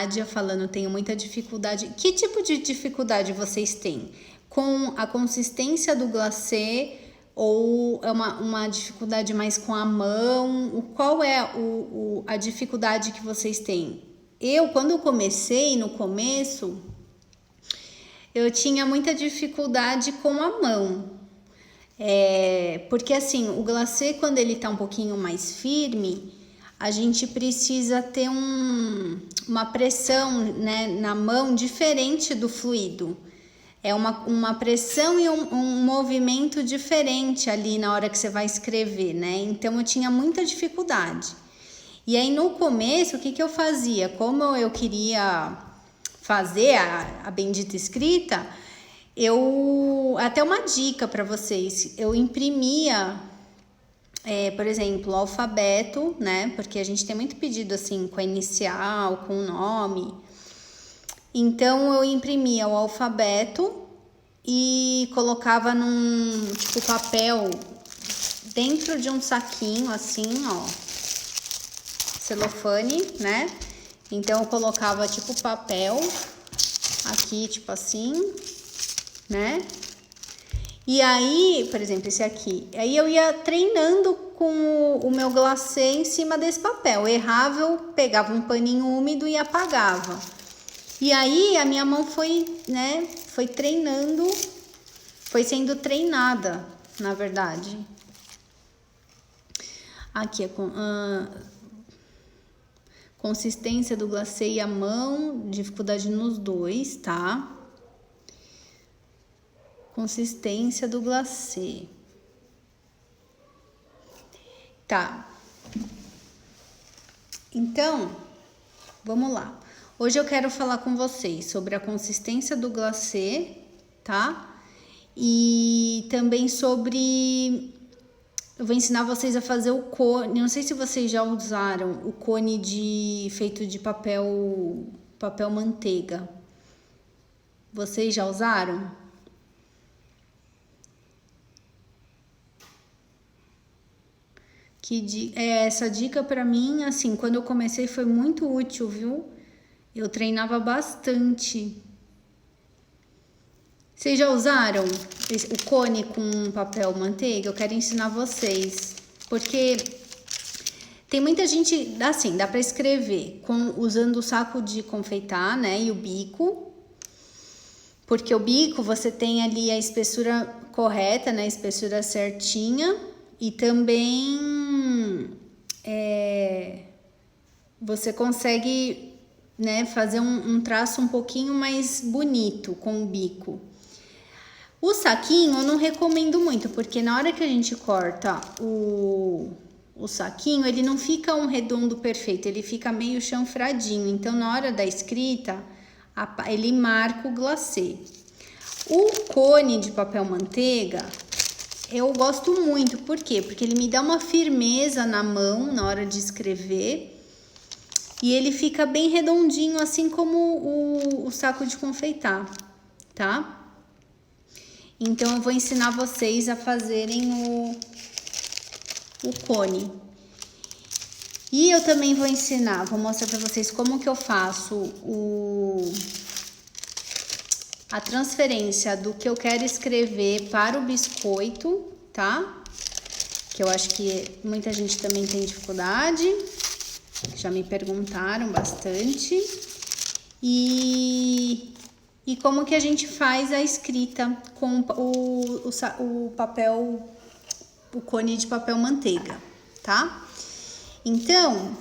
Nádia falando, tenho muita dificuldade. Que tipo de dificuldade vocês têm? Com a consistência do glacê ou é uma dificuldade mais com a mão? Qual é a dificuldade que vocês têm? Quando eu comecei, no começo, eu tinha muita dificuldade com a mão. Porque assim, o glacê, quando ele tá um pouquinho mais firme, a gente precisa ter uma pressão, né, na mão diferente do fluido. É uma pressão e um movimento diferente ali na hora que você vai escrever, né? Então eu tinha muita dificuldade. E aí no começo, o que eu fazia? Como eu queria fazer a bendita escrita, até uma dica para vocês, eu imprimia, por exemplo, o alfabeto, né? Porque a gente tem muito pedido assim com a inicial, com o nome. Então eu imprimia o alfabeto e colocava num tipo papel dentro de um saquinho assim, ó, celofane, né? Então eu colocava tipo papel aqui, tipo assim, né? E aí, por exemplo, esse aqui, aí eu ia treinando com o meu glacê em cima desse papel. Errava, eu pegava um paninho úmido e apagava. E aí a minha mão foi, né, foi treinando, foi sendo treinada, na verdade. Aqui é consistência do glacê e a mão, dificuldade nos dois, tá? Consistência do glacê. Tá. Então, vamos lá. Hoje eu quero falar com vocês sobre a consistência do glacê, tá? E também sobre... Eu vou ensinar vocês a fazer o cone. Não sei se vocês já usaram o cone feito de papel manteiga. Vocês já usaram? Essa dica para mim, assim, quando eu comecei foi muito útil, viu? Eu treinava bastante. Vocês já usaram o cone com papel manteiga? Eu quero ensinar vocês, porque tem muita gente, assim, dá para escrever usando o saco de confeitar, né, e o bico, porque o bico você tem ali a espessura correta, né, a espessura certinha, e também você consegue, né, fazer um traço um pouquinho mais bonito com o bico. O saquinho eu não recomendo muito, porque na hora que a gente corta o saquinho, ele não fica um redondo perfeito, ele fica meio chanfradinho. Então, na hora da escrita, ele marca o glacê. O cone de papel manteiga, eu gosto muito. Por quê? Porque ele me dá uma firmeza na mão na hora de escrever. E ele fica bem redondinho, assim como o saco de confeitar, tá? Então, eu vou ensinar vocês a fazerem o cone. E eu também vou mostrar para vocês como que eu faço a transferência do que eu quero escrever para o biscoito, tá? Que eu acho que muita gente também tem dificuldade. Já me perguntaram bastante. E como que a gente faz a escrita com o papel, o cone de papel manteiga, tá? Então,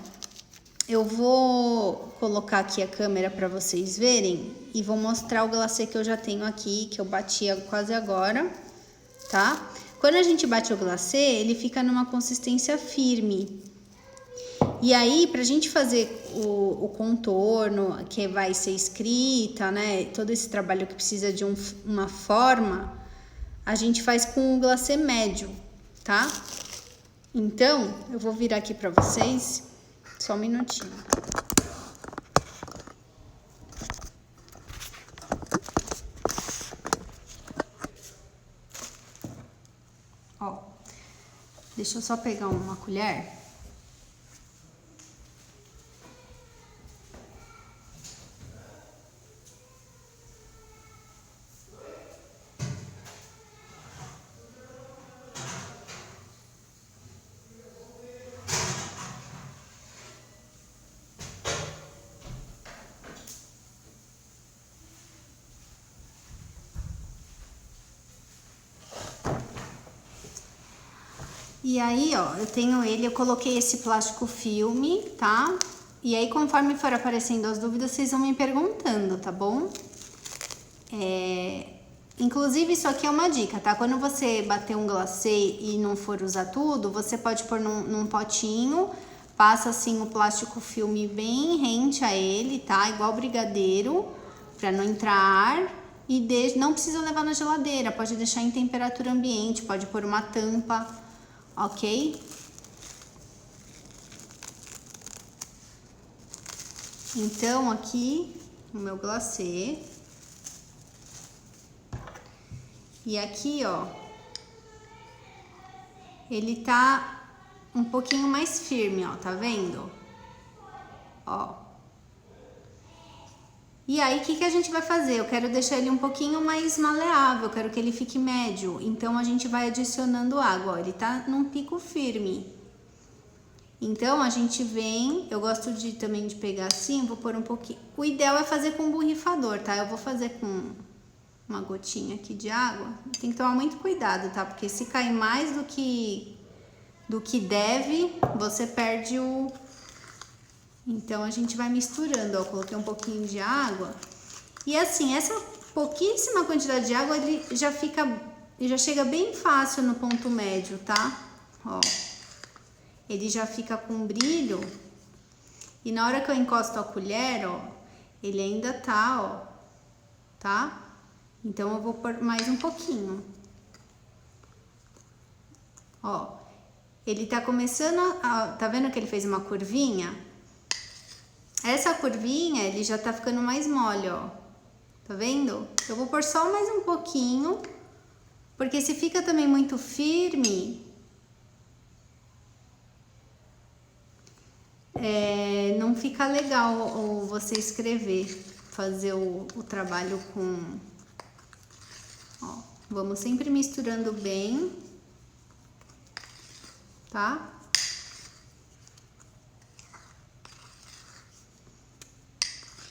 eu vou colocar aqui a câmera para vocês verem e vou mostrar o glacê que eu já tenho aqui, que eu bati quase agora, tá? Quando a gente bate o glacê, ele fica numa consistência firme. E aí, pra gente fazer o contorno, que vai ser escrita, né? Todo esse trabalho que precisa de uma forma, a gente faz com o glacê médio, tá? Então, eu vou virar aqui pra vocês, só um minutinho. Ó, deixa eu só pegar uma colher. E aí, ó, eu tenho ele, eu coloquei esse plástico filme, tá? E aí, conforme for aparecendo as dúvidas, vocês vão me perguntando, tá bom? Inclusive, isso aqui é uma dica, tá? Quando você bater um glacê e não for usar tudo, você pode pôr num potinho, passa assim o plástico filme bem rente a ele, tá? Igual brigadeiro, pra não entrar ar. E não precisa levar na geladeira, pode deixar em temperatura ambiente, pode pôr uma tampa, ok? Então, aqui o meu glacê. E aqui, ó, ele tá um pouquinho mais firme, ó, tá vendo? Ó. E aí, o que a gente vai fazer? Eu quero deixar ele um pouquinho mais maleável, eu quero que ele fique médio. Então, a gente vai adicionando água, ó, ele tá num pico firme. Então, a gente vem, eu gosto também de pegar assim, vou pôr um pouquinho. O ideal é fazer com borrifador, tá? Eu vou fazer com uma gotinha aqui de água. Tem que tomar muito cuidado, tá? Porque se cair mais do que deve, você perde o... Então, a gente vai misturando, ó. Coloquei um pouquinho de água. E assim, essa pouquíssima quantidade de água, ele já chega bem fácil no ponto médio, tá? Ó. Ele já fica com brilho. E na hora que eu encosto a colher, ó, ele ainda tá, ó, tá? Então, eu vou pôr mais um pouquinho. Ó, ele tá começando tá vendo que ele fez uma curvinha? Essa curvinha, ele já tá ficando mais mole, ó. Tá vendo? Eu vou pôr só mais um pouquinho, porque se fica também muito firme... não fica legal você escrever, fazer o trabalho com... Ó, vamos sempre misturando bem, tá?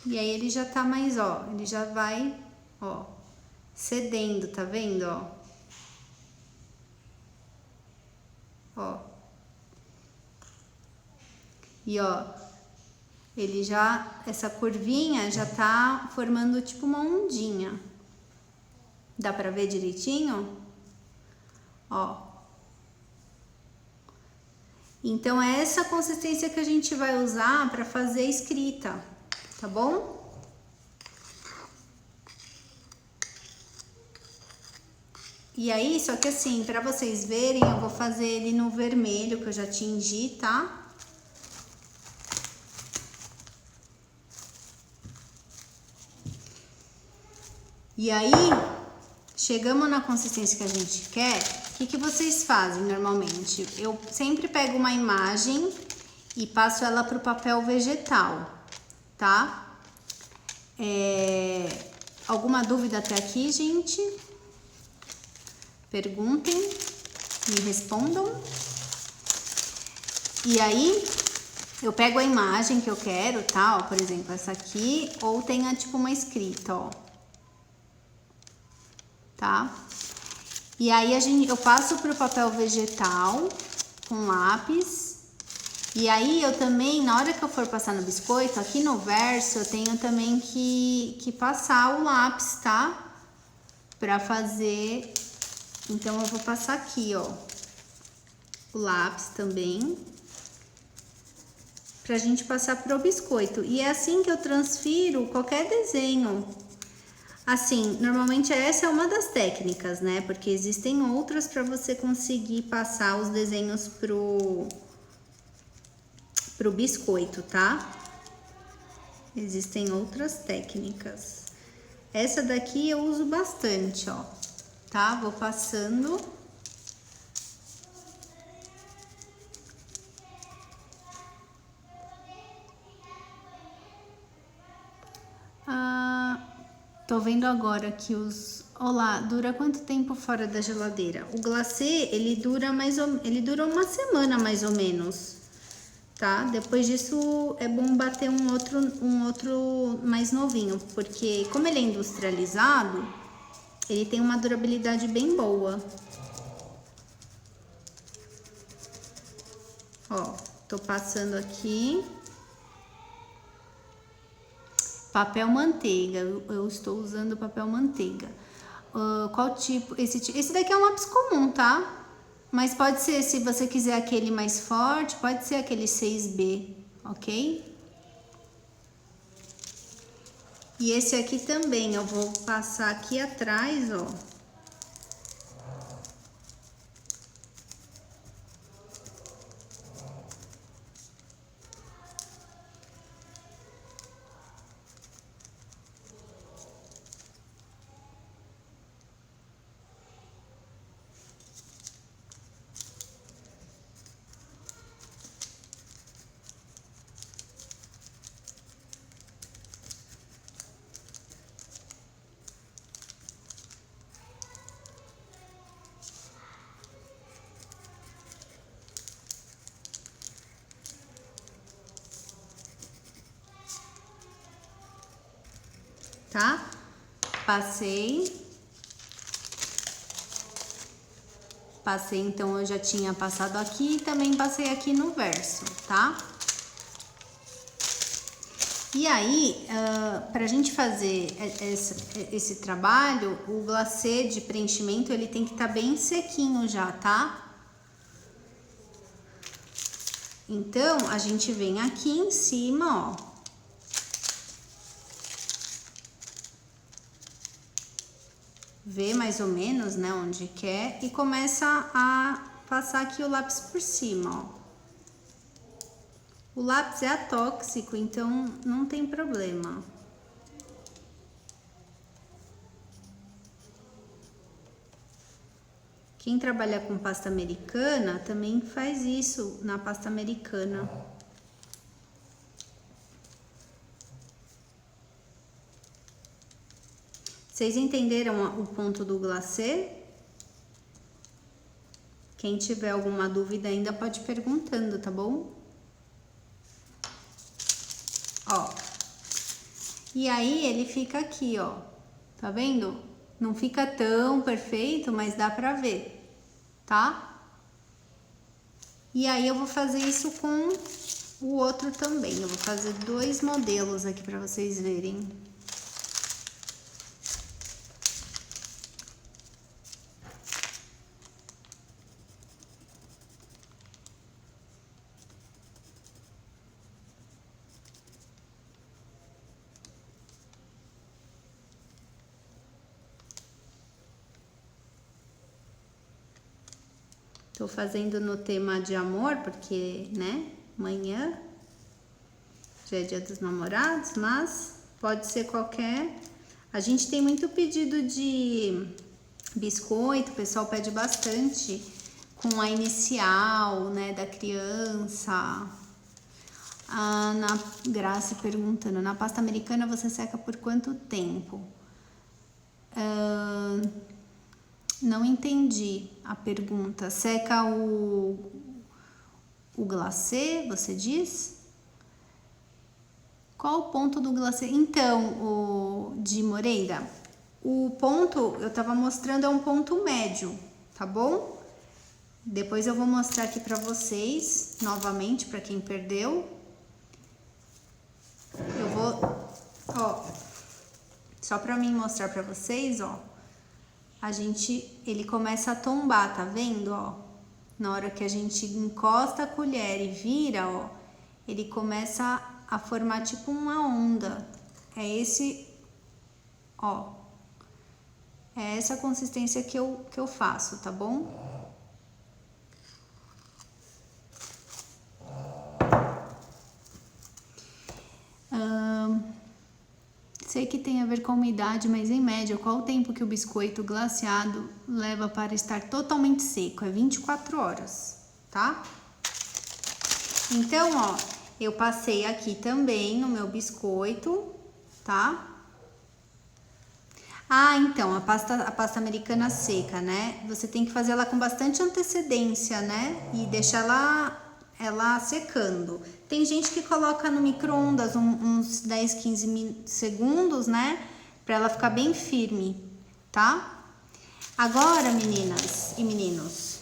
E aí ele já tá mais, ó, ele já vai, ó, cedendo, tá vendo, ó? Ó. E ó, ele já, essa curvinha já tá formando tipo uma ondinha. Dá pra ver direitinho? Ó. Então, é essa consistência que a gente vai usar pra fazer a escrita, tá bom? E aí, só que assim, pra vocês verem, eu vou fazer ele no vermelho, que eu já tingi, tá? E aí, chegamos na consistência que a gente quer, o que vocês fazem normalmente? Eu sempre pego uma imagem e passo ela pro papel vegetal, tá? Alguma dúvida até aqui, gente? Perguntem, me respondam. E aí, eu pego a imagem que eu quero, tá? Ó, por exemplo, essa aqui, ou tenha tipo uma escrita, ó. Tá? E aí eu passo pro papel vegetal com lápis. E aí eu também, na hora que eu for passar no biscoito, aqui no verso eu tenho também que passar o lápis, tá? Pra fazer, então eu vou passar aqui, ó, o lápis também, pra gente passar pro biscoito. E é assim que eu transfiro qualquer desenho. Assim, normalmente essa é uma das técnicas, né? Porque existem outras para você conseguir passar os desenhos pro biscoito, tá? Existem outras técnicas. Essa daqui eu uso bastante, ó, tá? Vou passando. Tô vendo agora que Olá, dura quanto tempo fora da geladeira? O glacê, ele dura uma semana mais ou menos, tá? Depois disso é bom bater um outro mais novinho, porque como ele é industrializado, ele tem uma durabilidade bem boa. Ó, tô passando aqui. Papel manteiga, eu estou usando papel manteiga. Qual tipo? Esse daqui é um lápis comum, tá? Mas pode ser, se você quiser aquele mais forte, pode ser aquele 6B, ok? E esse aqui também, eu vou passar aqui atrás, ó. Tá? Passei, então eu já tinha passado aqui e também passei aqui no verso, tá? E aí, pra gente fazer esse trabalho, o glacê de preenchimento, ele tem que estar bem sequinho já, tá? Então, a gente vem aqui em cima, ó. Vê mais ou menos, né, onde quer e começa a passar aqui o lápis por cima, ó. O lápis é atóxico, então não tem problema. Quem trabalha com pasta americana também faz isso na pasta americana. Vocês entenderam o ponto do glacê? Quem tiver alguma dúvida ainda pode ir perguntando, tá bom? Ó. E aí ele fica aqui, ó. Tá vendo? Não fica tão perfeito, mas dá pra ver, tá? E aí eu vou fazer isso com o outro também. Eu vou fazer 2 modelos aqui pra vocês verem. Tô fazendo no tema de amor, porque, né, amanhã já é dia dos namorados, mas pode ser qualquer. A gente tem muito pedido de biscoito, o pessoal pede bastante com a inicial, né, da criança. A Ana Graça perguntando, na pasta americana você seca por quanto tempo? Não entendi a pergunta. Seca o glacê, você diz? Qual o ponto do glacê? Então, o de Moreira, o ponto eu tava mostrando é um ponto médio, tá bom? Depois eu vou mostrar aqui pra vocês, novamente, pra quem perdeu. Eu vou, ó, só pra mim mostrar pra vocês, ó. Ele começa a tombar, tá vendo, ó? Na hora que a gente encosta a colher e vira, ó, ele começa a formar tipo uma onda. É esse, ó, é essa consistência que eu faço, tá bom? Sei que tem a ver com a umidade, mas em média, qual o tempo que o biscoito glaciado leva para estar totalmente seco? É 24 horas, tá? Então, ó, eu passei aqui também no meu biscoito, tá? Ah, então, a pasta americana seca, né? Você tem que fazer ela com bastante antecedência, né? E deixar ela secando. Tem gente que coloca no micro-ondas uns 10, 15 segundos, né? Pra ela ficar bem firme, tá? Agora, meninas e meninos,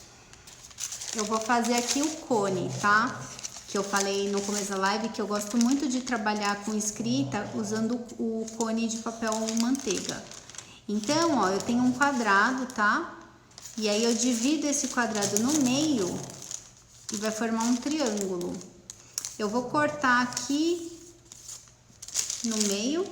eu vou fazer aqui o cone, tá? Que eu falei no começo da live que eu gosto muito de trabalhar com escrita usando o cone de papel manteiga. Então, ó, eu tenho um quadrado, tá? E aí eu divido esse quadrado no meio e vai formar um triângulo. Eu vou cortar aqui no meio.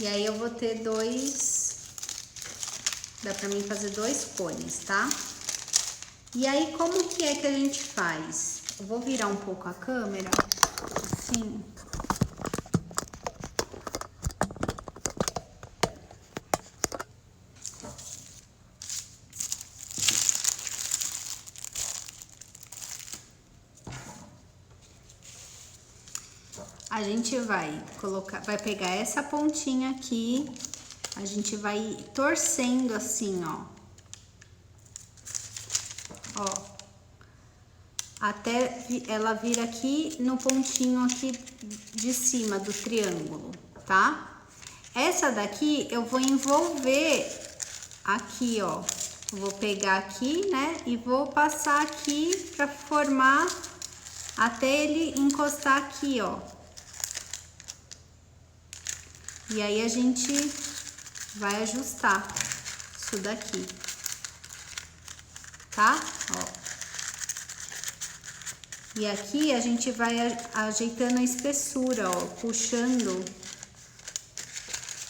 E aí eu vou ter dá pra mim fazer 2 cones, tá? E aí como que é que a gente faz? Eu vou virar um pouco a câmera, assim. A gente vai pegar essa pontinha aqui, a gente vai torcendo assim, ó. Ó. Até ela vir aqui no pontinho aqui de cima do triângulo, tá? Essa daqui eu vou envolver aqui, ó. Eu vou pegar aqui, né? E vou passar aqui pra formar até ele encostar aqui, ó. E aí a gente vai ajustar isso daqui, tá? Ó. E aqui a gente vai ajeitando a espessura, ó, puxando.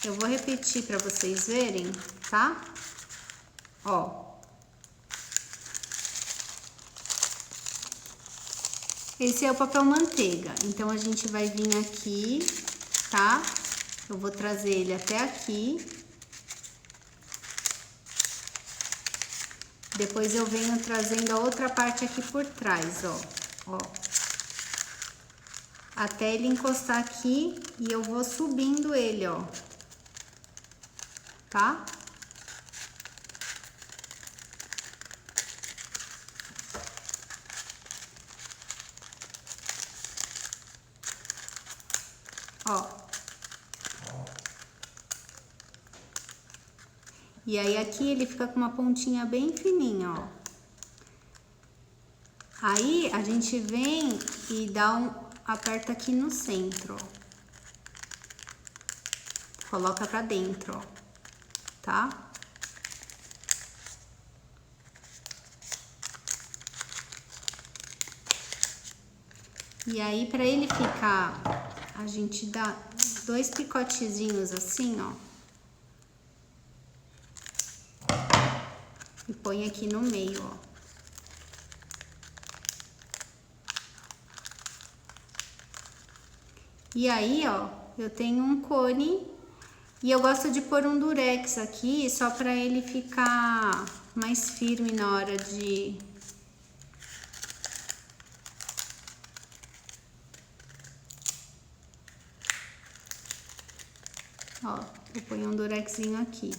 Eu vou repetir para vocês verem, tá? Ó. Esse é o papel manteiga, então a gente vai vir aqui, tá? Eu vou trazer ele até aqui. Depois eu venho trazendo a outra parte aqui por trás, ó. Até ele encostar aqui e eu vou subindo ele, ó. Tá? Ó. E aí aqui ele fica com uma pontinha bem fininha, ó. Aí a gente vem e aperta aqui no centro, ó. Coloca pra dentro, ó. Tá? E aí pra ele ficar, a gente dá 2 picotezinhos assim, ó. E põe aqui no meio, ó. E aí, ó, eu tenho um cone e eu gosto de pôr um durex aqui só pra ele ficar mais firme na hora de... Ó, eu ponho um durexinho aqui.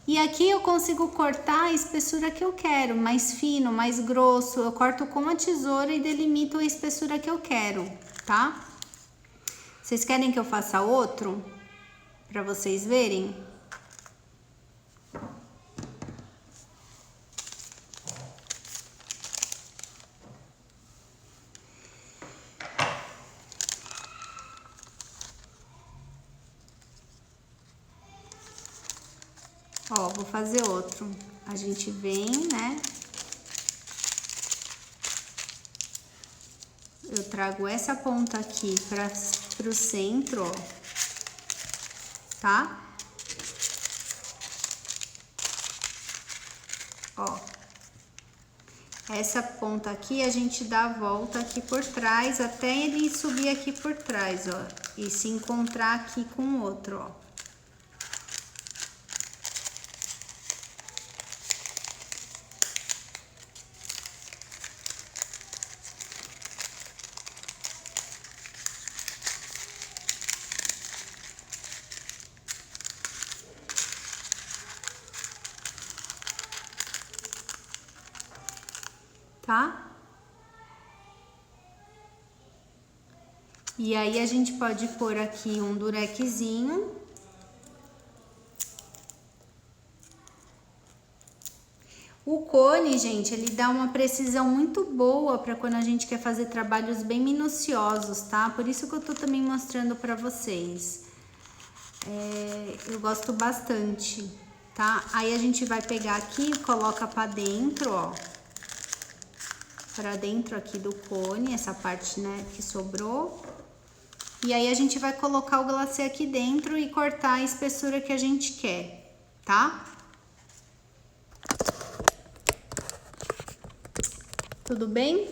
E aqui eu consigo cortar a espessura que eu quero, mais fino, mais grosso. Eu corto com a tesoura e delimito a espessura que eu quero, tá? Vocês querem que eu faça outro? Pra vocês verem? Ó, vou fazer outro. A gente vem, né? Eu trago essa ponta aqui pro centro, ó. Tá? Ó. Essa ponta aqui a gente dá a volta aqui por trás até ele subir aqui por trás, ó. E se encontrar aqui com o outro, ó. tá? E aí a gente pode pôr aqui um durexzinho. O cone, gente, ele dá uma precisão muito boa para quando a gente quer fazer trabalhos bem minuciosos, tá? Por isso que eu tô também mostrando para vocês. Eu gosto bastante, tá? Aí a gente vai pegar aqui e coloca para dentro, ó. Para dentro aqui do cone, essa parte, né, que sobrou. E aí a gente vai colocar o glacê aqui dentro e cortar a espessura que a gente quer, tá? Tudo bem?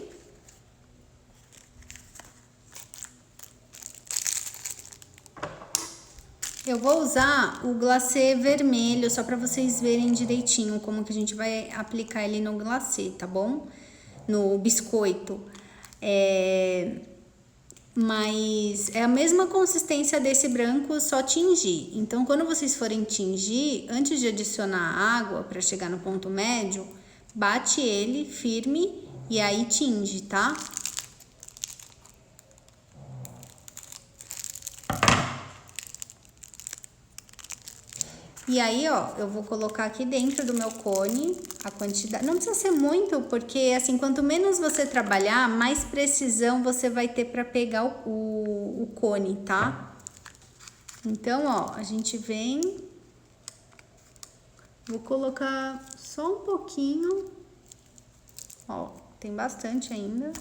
Eu vou usar o glacê vermelho, só para vocês verem direitinho como que a gente vai aplicar ele no glacê, tá bom? No biscoito. Mas é a mesma consistência desse branco, só tingir. Então, quando vocês forem tingir, antes de adicionar água para chegar no ponto médio, bate ele firme e aí tinge, tá? E aí, ó, eu vou colocar aqui dentro do meu cone a quantidade. Não precisa ser muito, porque assim, quanto menos você trabalhar, mais precisão você vai ter para pegar o cone, tá? Então, ó, a gente vem. Vou colocar só um pouquinho. Ó, tem bastante ainda.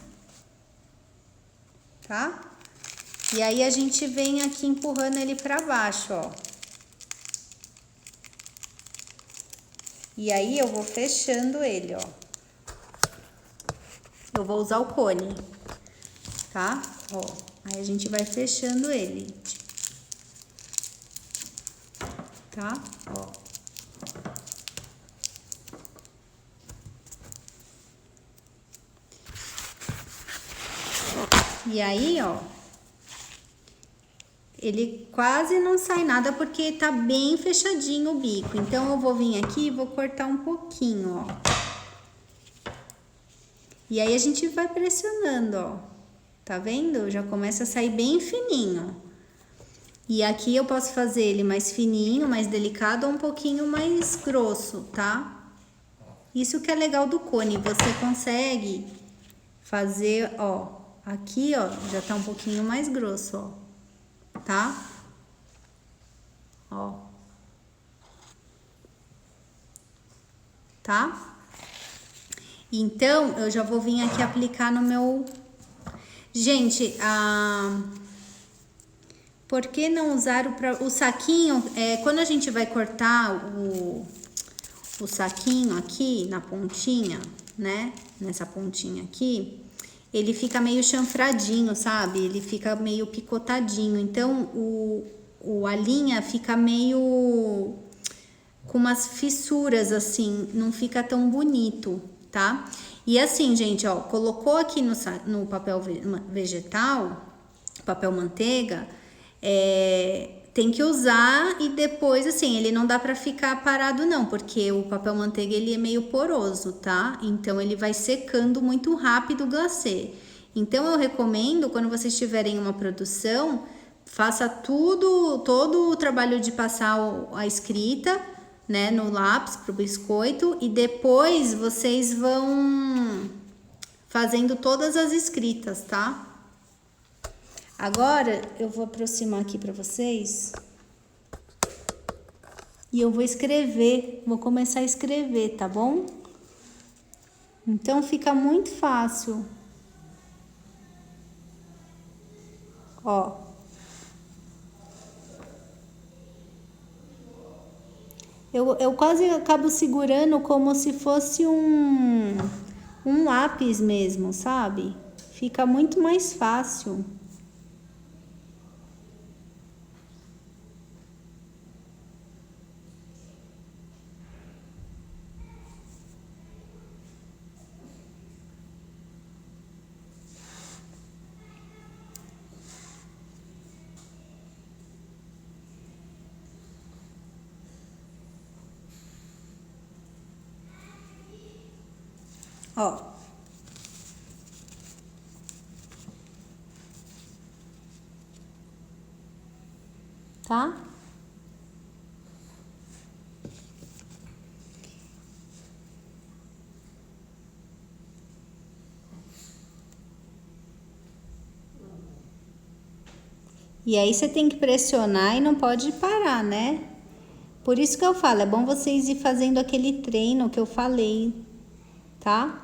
Tá? E aí a gente vem aqui empurrando ele para baixo, ó. E aí eu vou fechando ele, ó. Eu vou usar o cone, tá? Ó, aí a gente vai fechando ele. Tá? Ó. E aí, ó, ele quase não sai nada porque tá bem fechadinho o bico. Então, eu vou vir aqui e vou cortar um pouquinho, ó. E aí, a gente vai pressionando, ó. Tá vendo? Já começa a sair bem fininho. E aqui eu posso fazer ele mais fininho, mais delicado ou um pouquinho mais grosso, tá? Isso que é legal do cone, você consegue fazer, ó, aqui, ó, já tá um pouquinho mais grosso, ó. Tá? Ó. Tá? Então, eu já vou vir aqui aplicar no meu... Gente, por que não usar o saquinho? Quando a gente vai cortar o saquinho aqui na pontinha, né? Nessa pontinha aqui, ele fica meio chanfradinho, sabe? Ele fica meio picotadinho. Então, a linha fica meio com umas fissuras, assim. Não fica tão bonito, tá? E assim, gente, ó. Colocou aqui no papel vegetal, papel manteiga, tem que usar e depois, assim, ele não dá pra ficar parado não, porque o papel manteiga, ele é meio poroso, tá? Então, ele vai secando muito rápido o glacê. Então, eu recomendo, quando vocês tiverem uma produção, faça todo o trabalho de passar a escrita, né, no lápis pro biscoito e depois vocês vão fazendo todas as escritas, tá? Agora, eu vou aproximar aqui para vocês e eu vou escrever, vou começar a escrever, tá bom? Então, fica muito fácil. Ó. Eu quase acabo segurando como se fosse um lápis mesmo, sabe? Fica muito mais fácil. Ó, tá? E aí você tem que pressionar e não pode parar, né? Por isso que eu falo, é bom vocês ir fazendo aquele treino que eu falei, tá?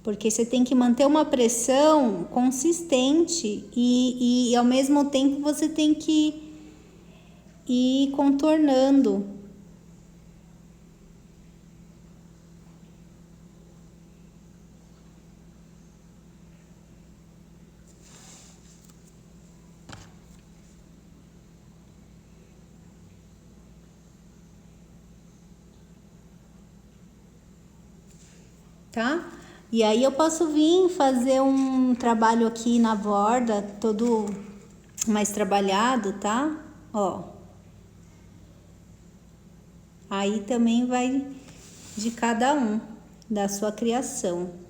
Porque você tem que manter uma pressão consistente e ao mesmo tempo você tem que ir contornando. Tá? E aí eu posso vir fazer um trabalho aqui na borda, todo mais trabalhado, tá? Ó. Aí também vai de cada um, da sua criação.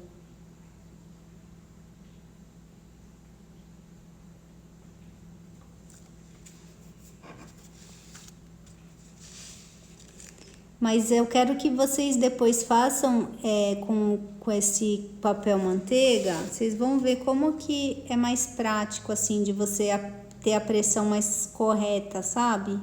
Mas eu quero que vocês depois façam com esse papel manteiga. Vocês vão ver como que é mais prático, assim, de você ter a pressão mais correta, sabe?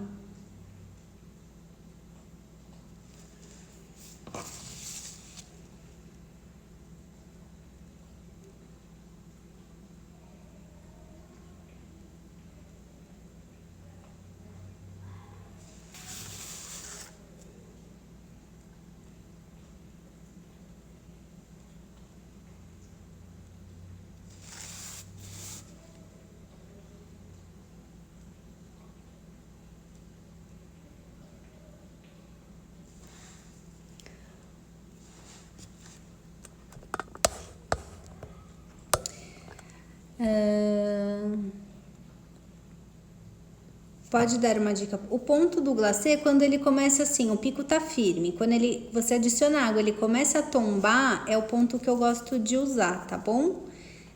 Pode dar uma dica. O ponto do glacê, quando ele começa assim, o pico tá firme. Quando você adiciona água, ele começa a tombar, é o ponto que eu gosto de usar, tá bom?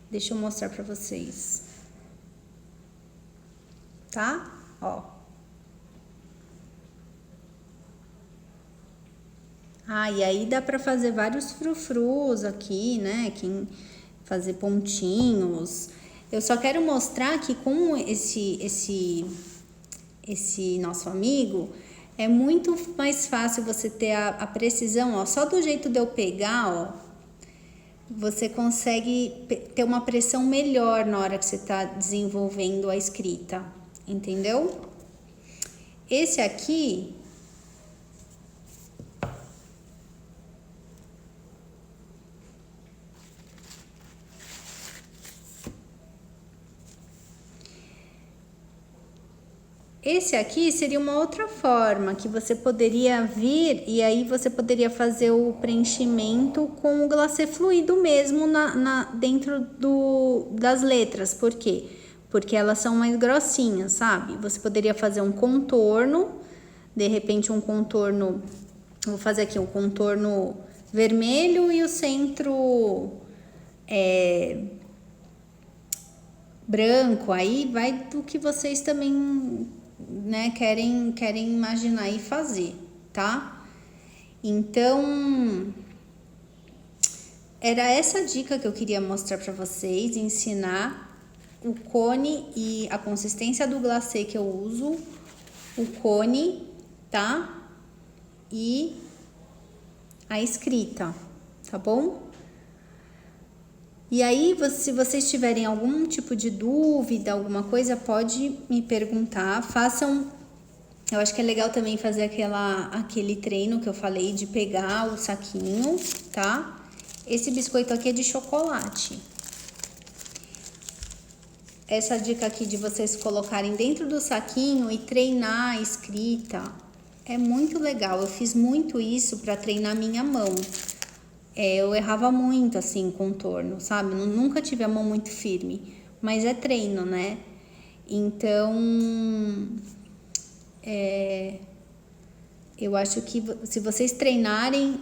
Deixa eu mostrar pra vocês. Tá? Ó. E aí dá pra fazer vários frufrus aqui, né? Fazer pontinhos. Eu só quero mostrar que com esse nosso amigo, é muito mais fácil você ter a precisão, ó, só do jeito de eu pegar, ó, você consegue ter uma pressão melhor na hora que você tá desenvolvendo a escrita, entendeu? Esse aqui, seria uma outra forma que você poderia vir e aí você poderia fazer o preenchimento com o glacê fluido mesmo dentro das letras. Por quê? Porque elas são mais grossinhas, sabe? Você poderia fazer um contorno, de repente um contorno, vou fazer aqui um contorno vermelho e o centro branco. Aí vai do que vocês também, né, querem imaginar e fazer, tá? Então, era essa dica que eu queria mostrar para vocês, ensinar o cone e a consistência do glacê que eu uso, o cone, tá? E a escrita, tá bom? E aí, se vocês tiverem algum tipo de dúvida, alguma coisa, pode me perguntar. Façam. Eu acho que é legal também fazer aquele treino que eu falei de pegar o saquinho, tá? Esse biscoito aqui é de chocolate. Essa dica aqui de vocês colocarem dentro do saquinho e treinar a escrita é muito legal. Eu fiz muito isso para treinar minha mão. Eu errava muito, assim, contorno, sabe? Nunca tive a mão muito firme, mas é treino, né? Então, eu acho que se vocês treinarem,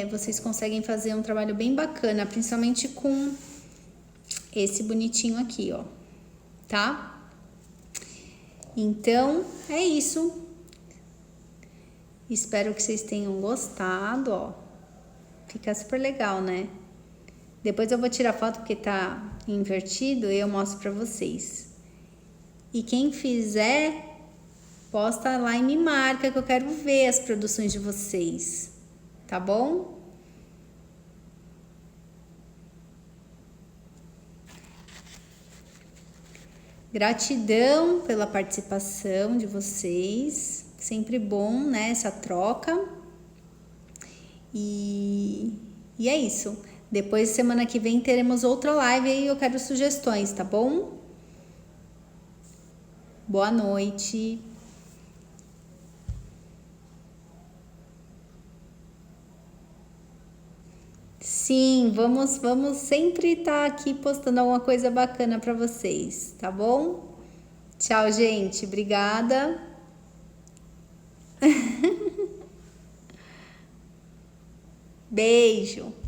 vocês conseguem fazer um trabalho bem bacana, principalmente com esse bonitinho aqui, ó, tá? Então, é isso. Espero que vocês tenham gostado, ó. Fica super legal, né? Depois eu vou tirar foto porque tá invertido e eu mostro pra vocês. E quem fizer, posta lá e me marca que eu quero ver as produções de vocês, tá bom? Gratidão pela participação de vocês. Sempre bom, né, essa troca. E é isso. Depois, semana que vem, teremos outra live e eu quero sugestões, tá bom? Boa noite. Sim, vamos sempre estar aqui postando alguma coisa bacana para vocês, tá bom? Tchau, gente. Obrigada. Beijo.